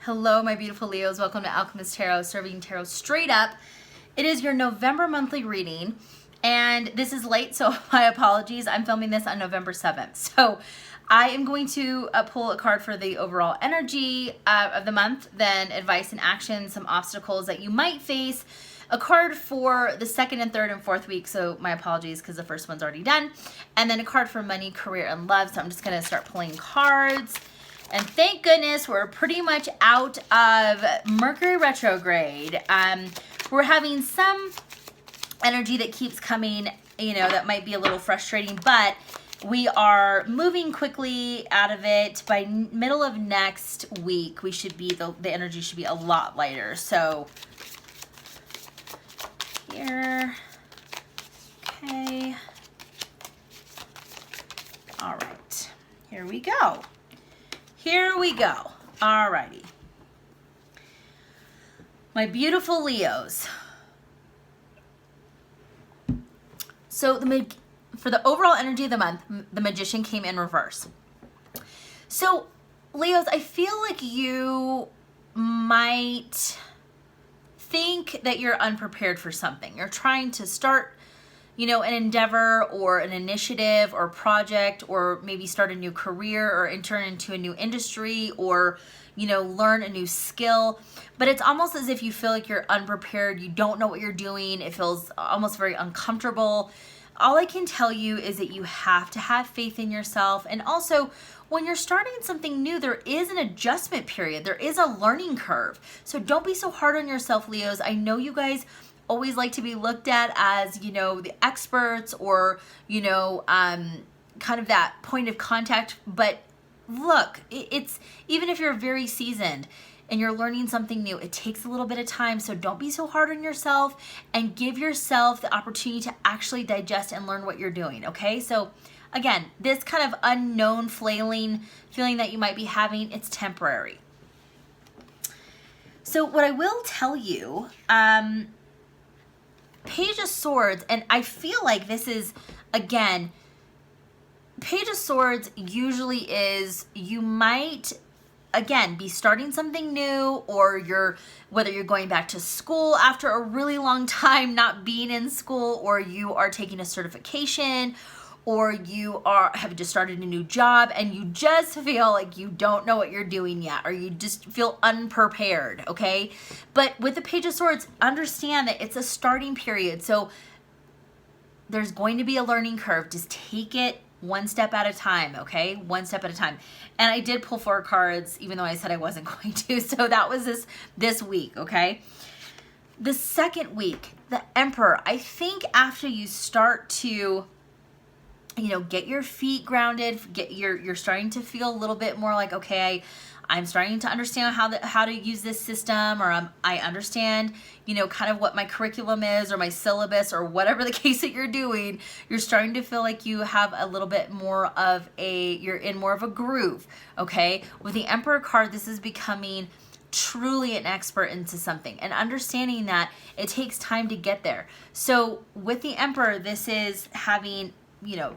Hello, my beautiful Leos. Welcome to Alchemist Tarot, serving tarot straight up. It is your November monthly reading, and this is late, so my apologies. I'm filming this on November 7th. So I am going to pull a card for the overall energy of the month, then advice and action, some obstacles that you might face, a card for the second and third and fourth week, so my apologies because the first one's already done, and then a card for money, career, and love. So I'm just going to start pulling cards. And thank goodness we're pretty much out of Mercury retrograde. We're having some energy that keeps coming, you know, that might be a little frustrating, but we are moving quickly out of it. By middle of next week, we should be, the energy should be a lot lighter. So here, okay. All right, here we go. Here we go. Alrighty. My beautiful Leos. So for the overall energy of the month, the Magician came in reverse. So Leos, I feel like you might think that you're unprepared for something. You're trying to start, you know, an endeavor or an initiative or project, or maybe start a new career or enter into a new industry, or, you know, learn a new skill. But it's almost as if you feel like you're unprepared. You don't know what you're doing. It feels almost very uncomfortable. All I can tell you is that you have to have faith in yourself. And also, when you're starting something new, there is an adjustment period. There is a learning curve. So don't be so hard on yourself, Leos. I know you guys always like to be looked at as, you know, the experts, or, you know, kind of that point of contact. But look, it's, even if you're very seasoned and you're learning something new, it takes a little bit of time. So don't be so hard on yourself, and give yourself the opportunity to actually digest and learn what you're doing. Okay. So again, this kind of unknown flailing feeling that you might be having, it's temporary. So what I will tell you, Page of Swords, and I feel like this is, again, Page of Swords usually is, you might, again, be starting something new, or whether you're going back to school after a really long time not being in school, or you are taking a certification, or you have just started a new job and you just feel like you don't know what you're doing yet, or you just feel unprepared, okay? But with the Page of Swords, understand that it's a starting period. So there's going to be a learning curve. Just take it one step at a time, okay? One step at a time. And I did pull 4 cards, even though I said I wasn't going to. So that was this week, okay? The second week, the Emperor. I think after you start to, you know, get your feet grounded, you're starting to feel a little bit more like, okay, I'm starting to understand how to use this system, or I understand, you know, kind of what my curriculum is, or my syllabus, or whatever the case that you're doing. You're starting to feel like you have a little bit more of you're in more of a groove, okay? With the Emperor card, this is becoming truly an expert into something, and understanding that it takes time to get there. So with the Emperor, this is having, you know,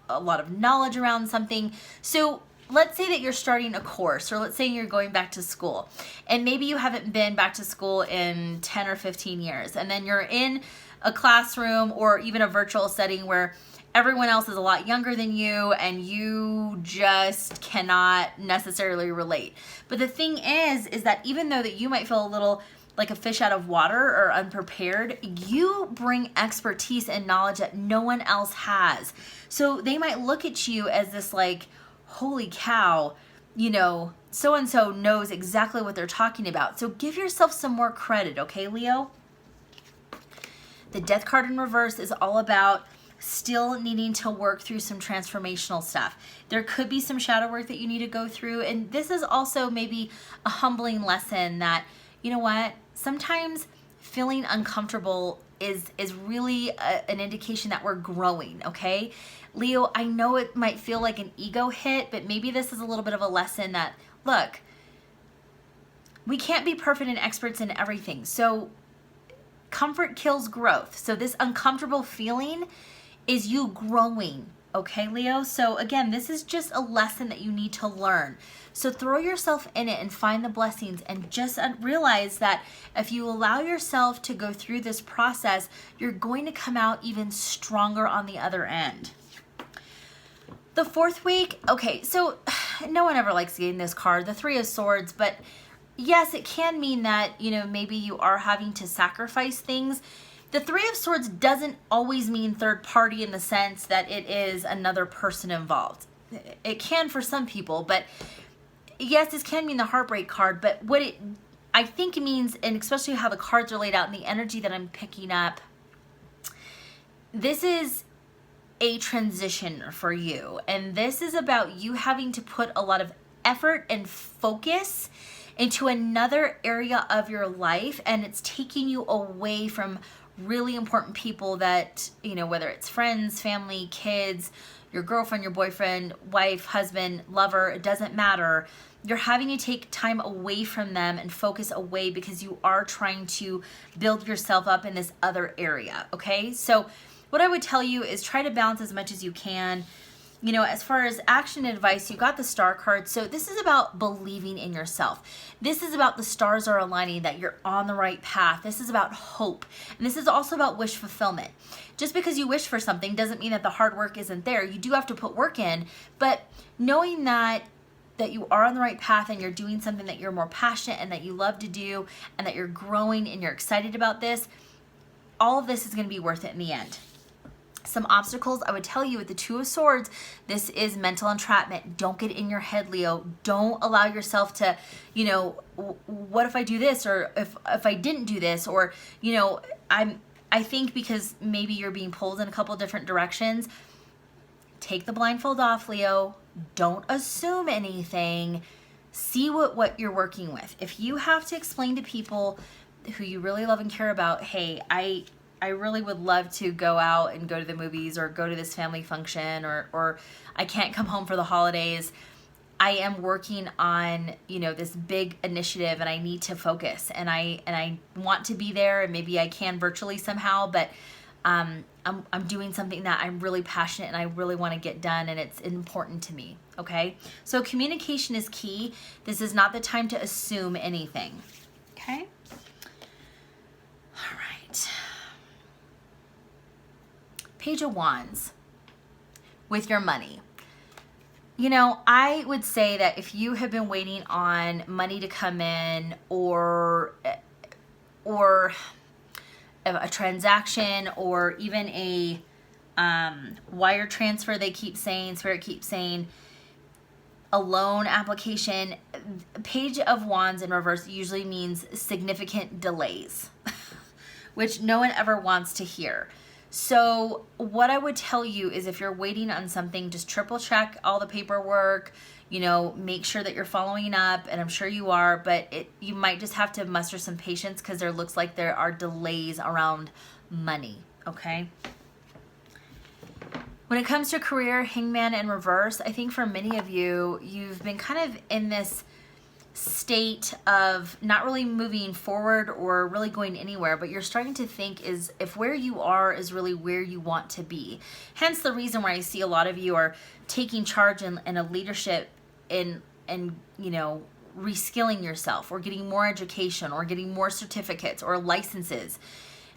a lot of knowledge around something. So let's say that you're starting a course, or let's say you're going back to school, and maybe you haven't been back to school in 10 or 15 years. And then you're in a classroom, or even a virtual setting, where everyone else is a lot younger than you, and you just cannot necessarily relate. But the thing is that even though that you might feel a little like a fish out of water or unprepared, you bring expertise and knowledge that no one else has. So they might look at you as this, like, holy cow, you know, so-and-so knows exactly what they're talking about. So give yourself some more credit, okay, Leo? The Death card in reverse is all about still needing to work through some transformational stuff. There could be some shadow work that you need to go through. And this is also maybe a humbling lesson that, you know what, sometimes feeling uncomfortable is really an indication that we're growing, okay? Leo, I know it might feel like an ego hit, but maybe this is a little bit of a lesson that, look, we can't be perfect and experts in everything. So comfort kills growth. So this uncomfortable feeling is you growing, Okay, Leo? So again, this is just a lesson that you need to learn. So throw yourself in it and find the blessings, and just realize that if you allow yourself to go through this process, you're going to come out even stronger on the other end. The fourth week, okay, so no one ever likes getting this card, the Three of Swords, but yes, it can mean that, you know, maybe you are having to sacrifice things. The Three of Swords doesn't always mean third party in the sense that it is another person involved. It can for some people, but yes, this can mean the heartbreak card, but what it, I think it means, and especially how the cards are laid out and the energy that I'm picking up, this is a transition for you. And this is about you having to put a lot of effort and focus into another area of your life, and it's taking you away from really important people that, you know, whether it's friends, family, kids, your girlfriend, your boyfriend, wife, husband, lover, it doesn't matter. You're having to take time away from them and focus away because you are trying to build yourself up in this other area, okay? So what I would tell you is try to balance as much as you can. You know, as far as action advice, you got the star card. So this is about believing in yourself. This is about the stars are aligning, that you're on the right path. This is about hope. And this is also about wish fulfillment. Just because you wish for something doesn't mean that the hard work isn't there. You do have to put work in, but knowing that you are on the right path and you're doing something that you're more passionate and that you love to do and that you're growing and you're excited about this, all of this is going to be worth it in the end. Some obstacles, I would tell you with the Two of Swords, this is mental entrapment. Don't get in your head, Leo. Don't allow yourself to, you know, what if I do this, or if I didn't do this, or, you know, I think because maybe you're being pulled in a couple different directions. Take the blindfold off, Leo. Don't assume anything. See what you're working with. If you have to explain to people who you really love and care about, hey, I really would love to go out and go to the movies or go to this family function, or I can't come home for the holidays. I am working on, you know, this big initiative and I need to focus, and I want to be there, and maybe I can virtually somehow, but I'm doing something that I'm really passionate and I really want to get done, and it's important to me, okay? So communication is key. This is not the time to assume anything, okay? All right. Page of Wands with your money. You know, I would say that if you have been waiting on money to come in, or a transaction, or even a wire transfer, they keep saying, Spirit keeps saying, a loan application, Page of Wands in reverse usually means significant delays, which no one ever wants to hear. So what I would tell you is, if you're waiting on something, just triple check all the paperwork, you know, make sure that you're following up, and I'm sure you are, but you might just have to muster some patience because there looks like there are delays around money, okay? When it comes to career, Hangman in reverse, I think for many of you, you've been kind of in this state of not really moving forward or really going anywhere, but you're starting to think is if where you are is really where you want to be. Hence the reason why I see a lot of you are taking charge in a leadership in you know, reskilling yourself, or getting more education, or getting more certificates or licenses.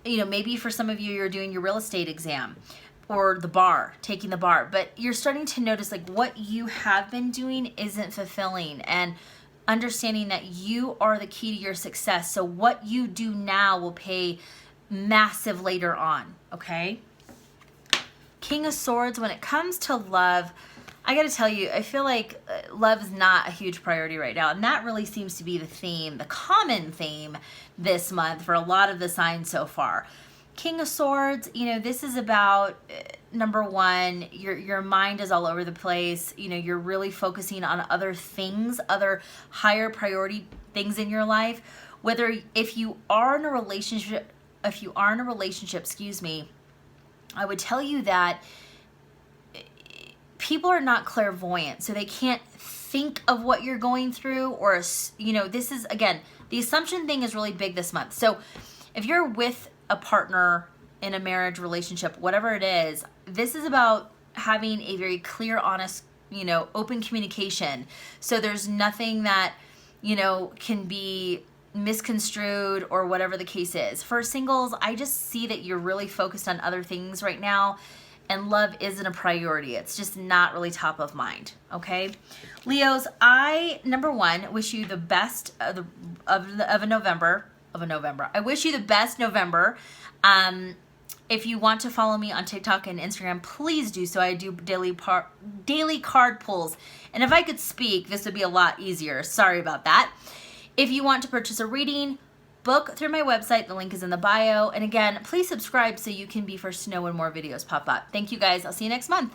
You know, maybe for some of you, you're doing your real estate exam, or the bar, taking the bar, but you're starting to notice like what you have been doing isn't fulfilling, and understanding that you are the key to your success. So what you do now will pay massive later on, okay? King of Swords, when it comes to love, I gotta tell you, I feel like love is not a huge priority right now. And that really seems to be the theme, the common theme this month for a lot of the signs so far. King of Swords, you know, this is about, number one, your mind is all over the place. You know, you're really focusing on other things, other higher priority things in your life. Whether, if you are in a relationship, excuse me, I would tell you that people are not clairvoyant, so they can't think of what you're going through, or, you know, this is, again, the assumption thing is really big this month. So if you're with a partner in a marriage relationship, whatever it is, this is about having a very clear, honest, open communication. So there's nothing that, can be misconstrued or whatever the case is. For singles, I just see that you're really focused on other things right now, and love isn't a priority. It's just not really top of mind, okay? Leos, I, number one, wish you the best of November. I wish you the best November. If you want to follow me on TikTok and Instagram, please do so. I do daily card pulls. And if I could speak, this would be a lot easier. Sorry about that. If you want to purchase a reading, book through my website. The link is in the bio. And again, please subscribe so you can be first to know when more videos pop up. Thank you guys. I'll see you next month.